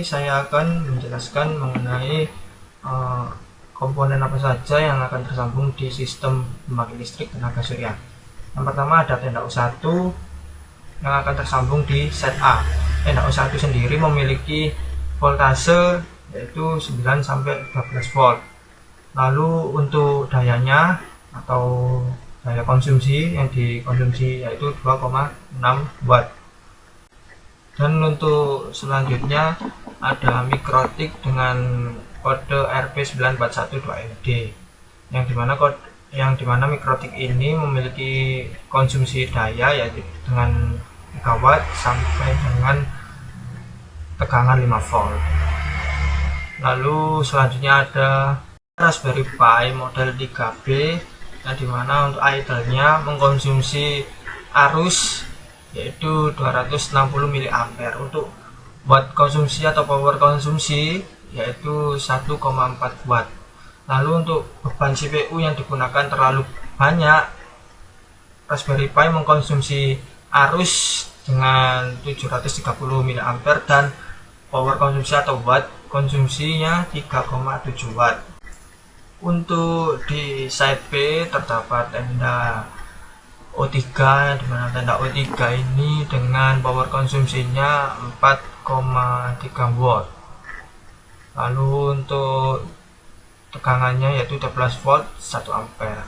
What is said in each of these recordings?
saya akan menjelaskan mengenai komponen apa saja yang akan tersambung di sistem pembangkit listrik tenaga surya. Yang pertama ada tenda U1 yang akan tersambung di set A. Tenda U1 sendiri memiliki voltase yaitu 9 sampai 12 volt. Lalu untuk dayanya atau daya konsumsi yang dikonsumsi yaitu 2,6 watt. Dan untuk selanjutnya ada mikrotik dengan kode RP9412LD yang dimana mikrotik ini memiliki konsumsi daya yaitu dengan 3 watt sampai dengan tegangan 5 volt. Lalu selanjutnya ada Raspberry Pi model 3B yang dimana untuk idle-nya mengkonsumsi arus yaitu 260 mA. Untuk watt konsumsi atau power konsumsi yaitu 1,4 watt. Lalu untuk beban CPU yang digunakan terlalu banyak, Raspberry Pi mengkonsumsi arus dengan 730 mA dan power konsumsi atau watt konsumsinya 3,7 watt. Untuk di side B terdapat tenda O3, dimana tenda O3 ini dengan power konsumsinya 4,3 watt. Lalu untuk tegangannya yaitu 12 volt 1 ampere.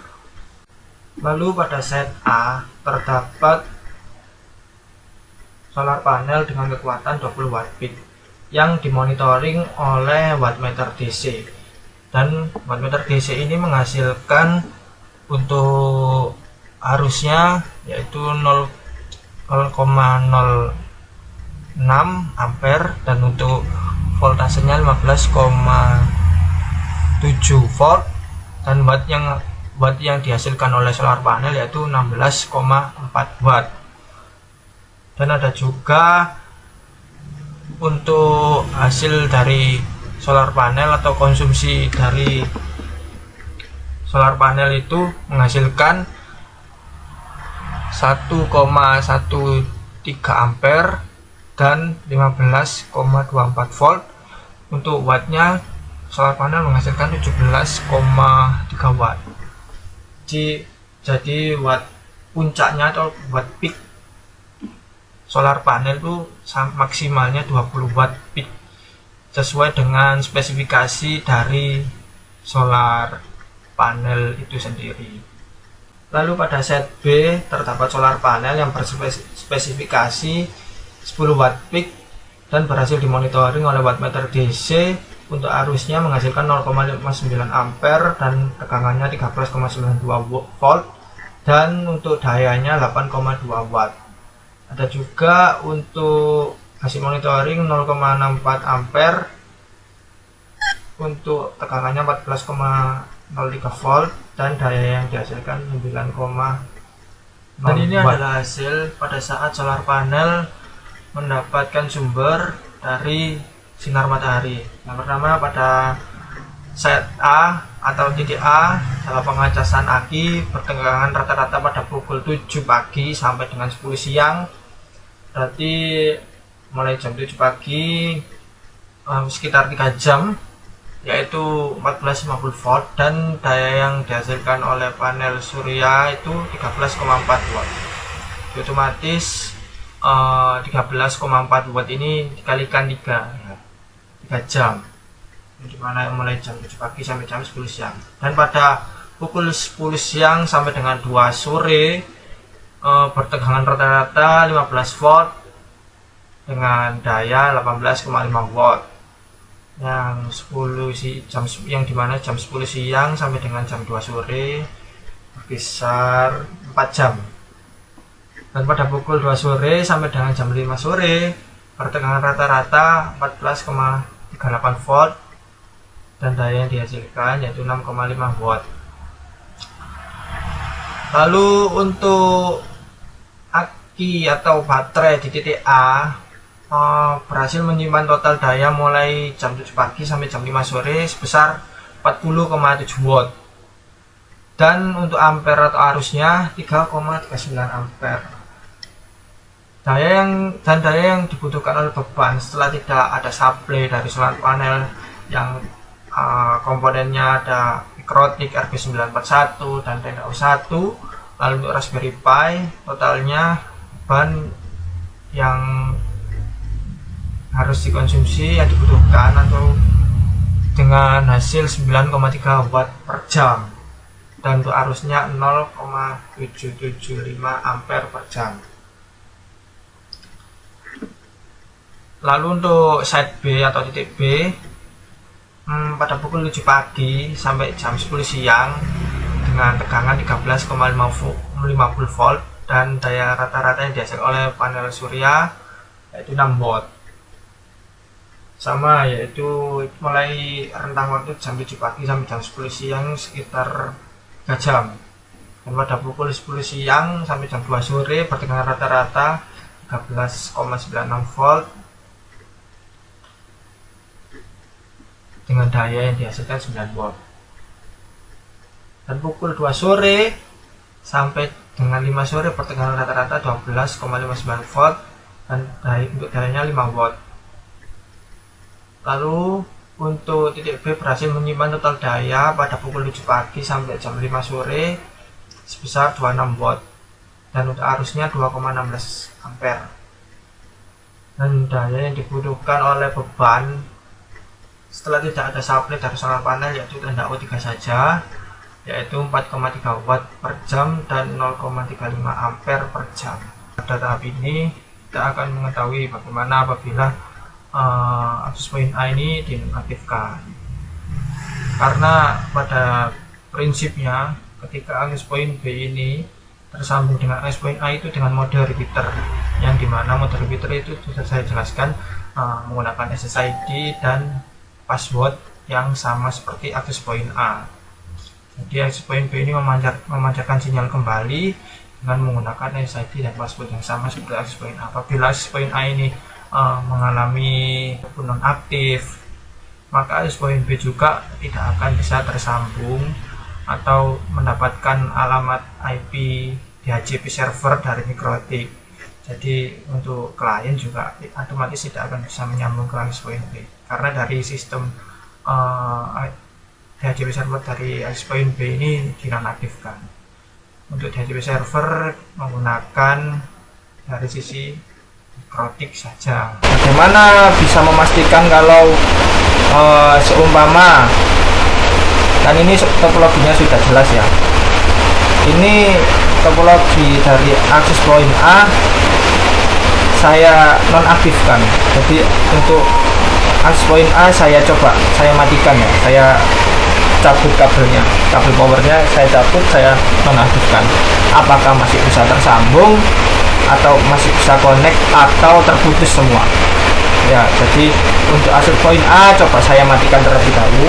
Lalu pada set A terdapat solar panel dengan kekuatan 20 watt peak yang dimonitoring oleh wattmeter DC. Dan wattmeter DC ini menghasilkan untuk arusnya yaitu 0,06 ampere dan untuk voltasenya 15,7 volt dan watt yang dihasilkan oleh solar panel yaitu 16,4 watt. Dan ada juga untuk hasil dari solar panel atau konsumsi dari solar panel itu menghasilkan 1,13 ampere dan 15,24 volt. Untuk wattnya solar panel menghasilkan 17,3 watt. Jadi watt puncaknya atau watt peak solar panel itu maksimalnya 20 watt peak sesuai dengan spesifikasi dari solar panel itu sendiri. Lalu pada set B terdapat solar panel yang berspesifikasi 10 watt peak dan berhasil dimonitoring oleh wattmeter DC. Untuk arusnya menghasilkan 0,59 ampere dan tegangannya 13,92 volt dan untuk dayanya 8,2 watt. Ada juga untuk hasil monitoring 0,64 ampere, untuk tegangannya 14,03 volt dan daya yang dihasilkan 9,0 watt. Dan ini adalah hasil pada saat solar panel mendapatkan sumber dari sinar matahari. Yang pertama pada set A atau titik A dalam pengacasan aki bertegangan rata-rata pada pukul 7 pagi sampai dengan 10 siang. Berarti mulai jam 7 pagi sekitar 3 jam yaitu 1450 volt dan daya yang dihasilkan oleh panel surya itu 13,4 watt. Otomatis 13,4 watt ini dikalikan 3 jam, dimana mulai jam 7 pagi sampai jam 10 siang. Dan pada pukul 10 siang sampai dengan 2 sore bertegangan rata-rata 15 volt dengan daya 18,5 watt. Yang dimana jam 10 siang sampai dengan jam 2 sore berkisar 4 jam. Dan pada pukul 2 sore sampai dengan jam 5 sore pertegangan rata-rata 14,38 volt dan daya yang dihasilkan yaitu 6,5 watt. Lalu untuk aki atau baterai di titik A berhasil menyimpan total daya mulai jam 7 pagi sampai jam 5 sore sebesar 40,7 watt. Dan untuk ampere atau arusnya 3,39 ampere. daya yang dibutuhkan oleh beban setelah tidak ada supply dari solar panel yang komponennya ada Mikrotik RB941 dan TNO1. Lalu untuk Raspberry Pi totalnya beban yang harus dikonsumsi yang dibutuhkan atau dengan hasil 9,3 watt per jam, dan untuk arusnya 0,775 ampere per jam. Lalu untuk side B atau titik B pada pukul 7 pagi sampai jam 10 siang dengan tegangan 13,50 volt dan daya rata-rata yang dihasilkan oleh panel surya yaitu 6 watt. Sama, yaitu mulai rentang waktu jam 7 pagi sampai jam 10 siang sekitar 3 jam. Dan pada pukul 10 siang sampai jam 2 sore bertegangan rata-rata 13,96 volt dengan daya yang dihasilkan 9 watt. Dan pukul 2 sore sampai dengan 5 sore pertegangan rata-rata 12,59 volt dan untuk dayanya 5 watt. Lalu untuk titik B berhasil menyimpan total daya pada pukul 7 pagi sampai jam 5 sore sebesar 26 watt dan untuk arusnya 2,16 ampere. Dan daya yang dibutuhkan oleh beban setelah tidak ada supply dari solar panel yaitu TNO3 saja, yaitu 4,3 watt per jam dan 0,35 ampere per jam. Pada tahap ini kita akan mengetahui bagaimana apabila akses poin A ini dinonaktifkan. Karena pada prinsipnya ketika akses poin B ini tersambung dengan akses poin A itu dengan mode repeater, yang dimana mode repeater itu sudah saya jelaskan menggunakan SSID dan password yang sama seperti akses poin A. Jadi akses poin B ini memancarkan sinyal kembali dengan menggunakan SSID dan password yang sama seperti akses poin A. Apabila akses poin A ini mengalami nonaktif, maka akses poin B juga tidak akan bisa tersambung atau mendapatkan alamat IP DHCP server dari Mikrotik. Jadi untuk klien juga otomatis tidak akan bisa menyambung ke akses poin B karena dari sistem DHCP server dari akses poin B ini dinonaktifkan. Untuk DHCP server menggunakan dari sisi Mikrotik saja. Bagaimana bisa memastikan kalau seumpama, dan ini topologinya sudah jelas ya, ini topologi dari akses poin A saya nonaktifkan. Jadi untuk akses poin A saya matikan ya, saya cabut kabelnya, kabel powernya saya cabut, saya nonaktifkan. Apakah masih bisa tersambung atau masih bisa connect atau terputus semua ya. Jadi untuk akses poin A coba saya matikan terlebih dahulu.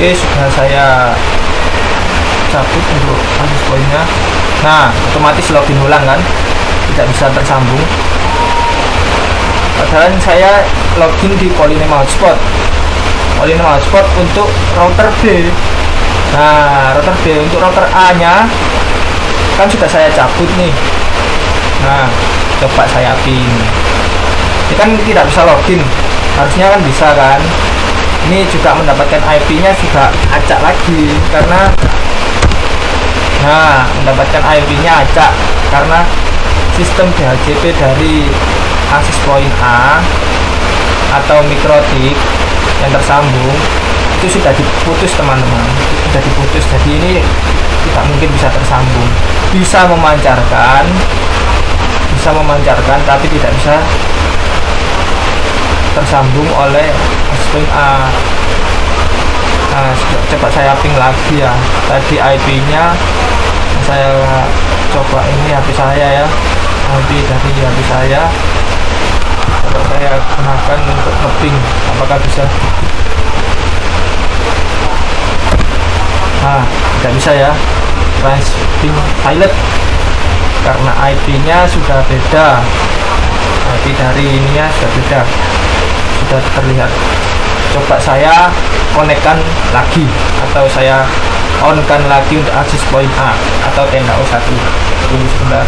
Oke, sudah saya cabut untuk akses poinnya. Nah, otomatis login ulang kan, tidak bisa tersambung. Padahal saya login di Polynema Hotspot untuk router B. Nah, router B untuk router A nya kan sudah saya cabut nih. Nah, coba saya pin. Ini kan tidak bisa login, harusnya kan bisa kan. Ini juga mendapatkan IP-nya juga acak lagi karena mendapatkan IP-nya acak karena sistem DHCP dari akses poin A atau Mikrotik yang tersambung itu sudah diputus teman-teman, sudah diputus. Jadi ini tidak mungkin bisa tersambung. Bisa memancarkan tapi tidak bisa tersambung oleh akses poin A. Nah, coba saya ping lagi ya. Tadi IP-nya saya coba, ini HP saya ya. IP dari HP saya, coba saya gunakan untuk nge-ping, apakah bisa? Nah, tidak bisa ya, Transping Pilot, karena IP nya sudah beda, IP dari ininya sudah beda, sudah terlihat. Coba saya konekkan lagi, atau saya on kan lagi untuk akses point A atau tenda O1. Tunggu sebentar.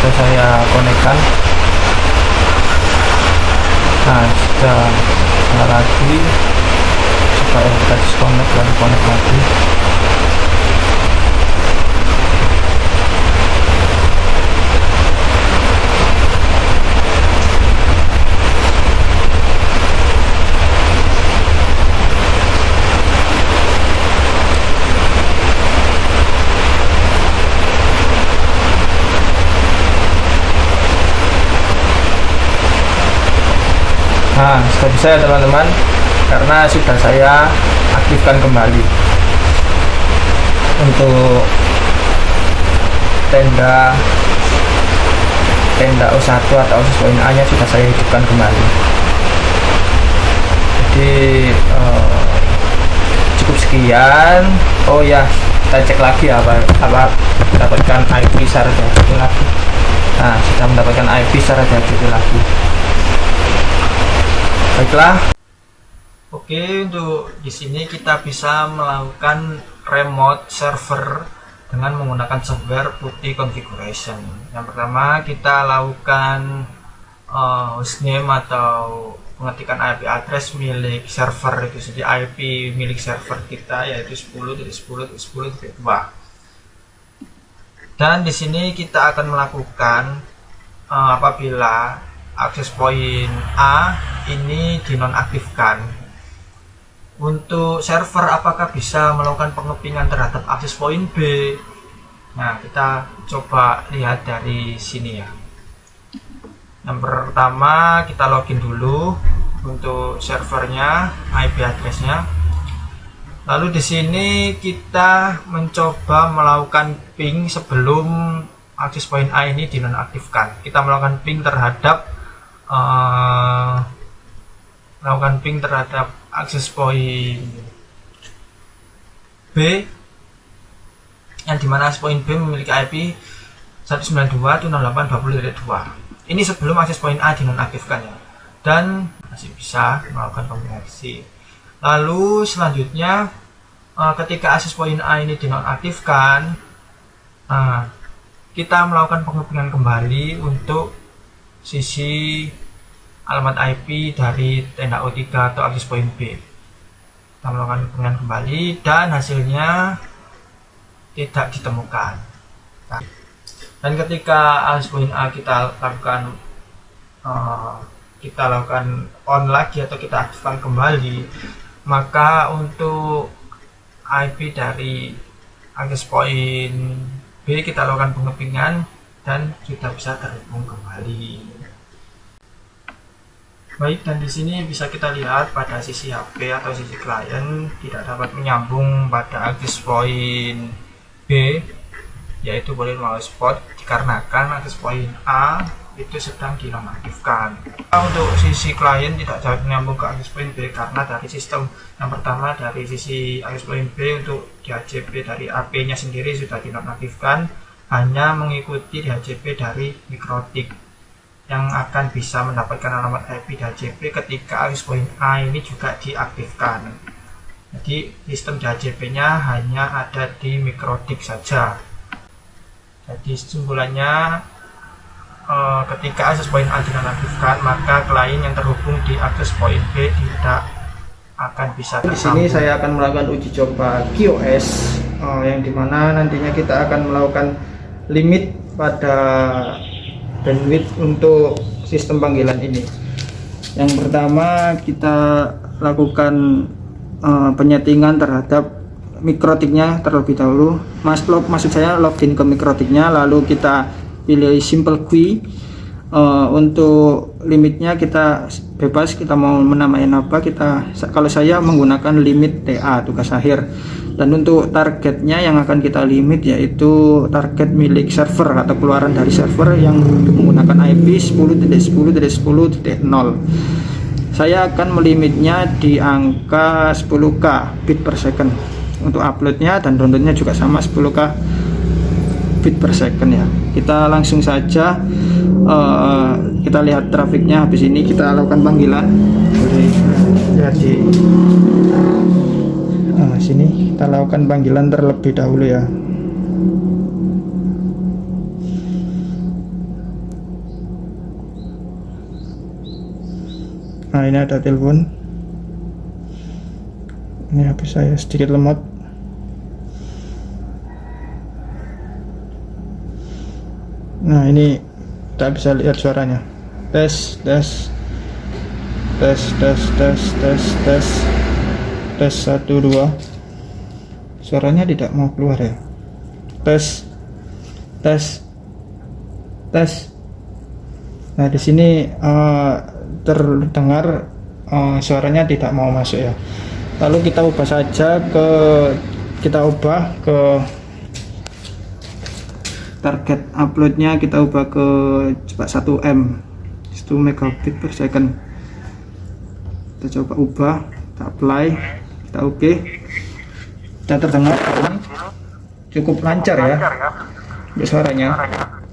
Sudah saya konekkan. Nah, sudah nyala lagi, supaya kita disconnect lalu connect lagi. Nah, sudah bisa ya teman-teman, karena sudah saya aktifkan kembali. Untuk tenda O1 atau akses point A nya sudah saya hidupkan kembali. Jadi cukup sekian. Oh ya, kita cek lagi apa mendapatkan IP secara jadi lagi. Nah, sudah mendapatkan IP secara jadi lagi. Baiklah. Oke, untuk di sini kita bisa melakukan remote server dengan menggunakan software PuTTY configuration. Yang pertama kita lakukan hostname atau pengetikan IP address milik server itu sendiri, IP milik server kita yaitu 10.10.10.2. Dan di sini kita akan melakukan apabila akses point A ini dinonaktifkan. Untuk server apakah bisa melakukan pengepingan terhadap akses point B? Nah, kita coba lihat dari sini ya. Yang pertama kita login dulu untuk servernya, IP addressnya. Lalu di sini kita mencoba melakukan ping sebelum akses point A ini dinonaktifkan. Kita melakukan ping terhadap akses point B, yang dimana akses point B memiliki IP 192.168.20.2. Ini sebelum akses point A dinonaktifkan ya, dan masih bisa melakukan konversi. Lalu selanjutnya ketika akses point A ini dinonaktifkan, kita melakukan pengepingan kembali untuk sisi alamat IP dari tenda O3 atau akses point B. Kita melakukan pengepingan kembali dan hasilnya tidak ditemukan. Dan ketika akses point A kita lakukan on lagi atau kita aktifkan kembali, maka untuk IP dari akses point B kita lakukan pengepingan dan sudah bisa terhubung kembali. Baik, dan di sini bisa kita lihat pada sisi HP atau sisi klien tidak dapat menyambung pada akses point B, yaitu boleh hotspot, dikarenakan akses point A itu sedang dinonaktifkan. Untuk sisi klien tidak dapat menyambung ke akses point B karena dari sistem yang pertama, dari sisi akses point B untuk DHCP dari AP nya sendiri sudah dinonaktifkan, hanya mengikuti DHCP dari MikroTik yang akan bisa mendapatkan alamat IP DHCP ketika akses point A ini juga diaktifkan. Jadi sistem DHCP nya hanya ada di MikroTik saja. Jadi kesimpulannya, ketika akses point A dinonaktifkan, maka klien yang terhubung di akses point B tidak akan bisa Di sini saya akan melakukan uji coba QoS, yang dimana nantinya kita akan melakukan limit pada bandwidth untuk sistem panggilan ini. Yang pertama kita lakukan penyetingan terhadap mikrotiknya terlebih dahulu. Maksud saya login ke mikrotiknya, lalu kita pilih simple queue. Untuk limitnya kita bebas, kita mau menamain apa. Kalau saya menggunakan limit TA, tugas akhir. Dan untuk targetnya yang akan kita limit yaitu target milik server atau keluaran dari server yang menggunakan IP 10.10.10.0. Saya akan melimitnya di angka 10k bit per second untuk uploadnya, dan downloadnya juga sama 10k bit per second ya. Kita langsung saja kita lihat trafiknya. Habis ini kita lakukan panggilan. Lihat di sini kita lakukan panggilan terlebih dahulu ya. Nah, ini ada telepon. Ini HP saya sedikit lemot. Nah, ini kita bisa lihat suaranya. Tes 1 2. Suaranya tidak mau keluar ya. Tes. Nah, di sini terdengar suaranya tidak mau masuk ya. Lalu kita ubah saja ke target uploadnya, kita ubah ke coba 1 megabit per second. Kita coba ubah, kita apply, kita oke. Dan terdengar cukup lancar ya untuk suaranya.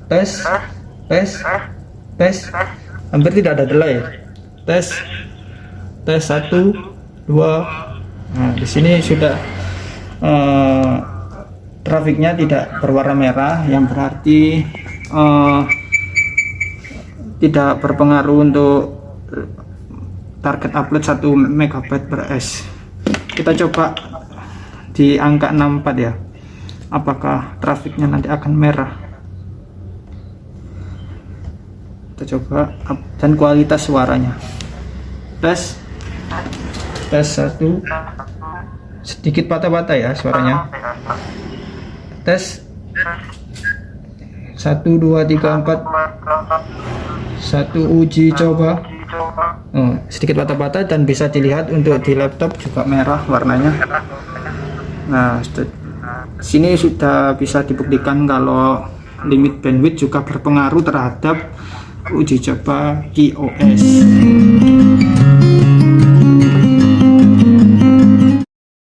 Tes, hampir tidak ada delay. Tes 1 2. Nah, di sini sudah trafiknya tidak berwarna merah, yang berarti tidak berpengaruh untuk target upload 1 MB per s. Kita coba di angka 64 ya, apakah trafiknya nanti akan merah. Kita coba, dan kualitas suaranya. Tes 1, sedikit patah-patah ya suaranya. Tes 1 2 3 4. 1 uji coba. Sedikit patah-patah dan bisa dilihat untuk di laptop juga merah warnanya. Nah, sini sudah bisa dibuktikan kalau limit bandwidth juga berpengaruh terhadap uji coba QoS.